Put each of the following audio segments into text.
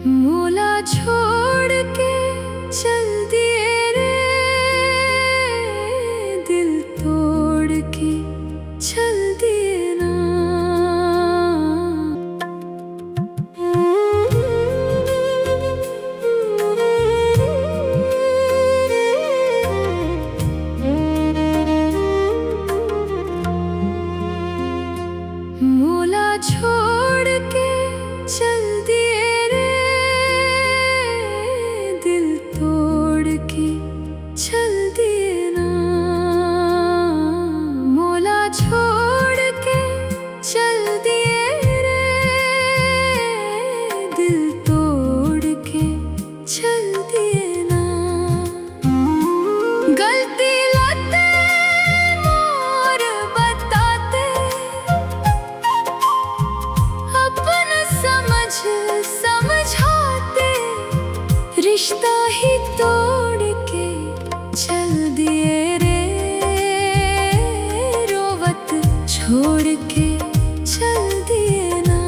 मोला छोड़ के चल दिए रे, दिल तोड़ के चल दिए ना। मोला छोड़ के चल दिए रे, दिल तोड़ के चल दिए ना। मोला छोड़ के चल दिए रे, दिल तोड़ के चल दिए ना। गलती लाते मोर बताते, अपना समझाते, रिश्ता ही तोड़ के चल दिए रे, रोवत छोड़ के चल दिए ना।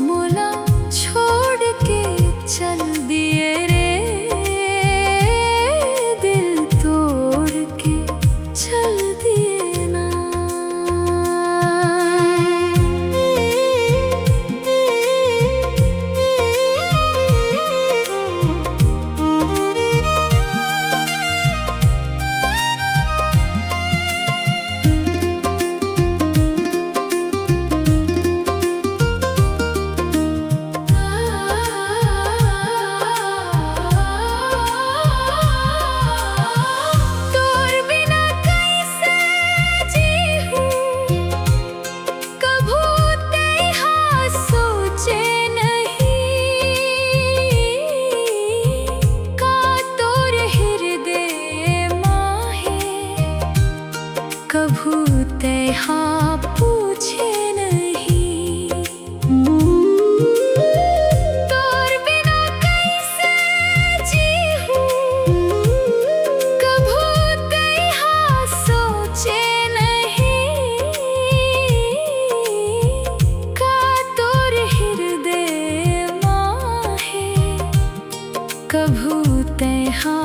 मोला छोड़ के चल दिए रे, दिल तोड़ के चल दिए ना। कभू तेहा पूछे नहीं, तोर बिना कैसे जीहूं, कभू तेहा सोचे नहीं। का तोर हृदय माहे, कभू तेहा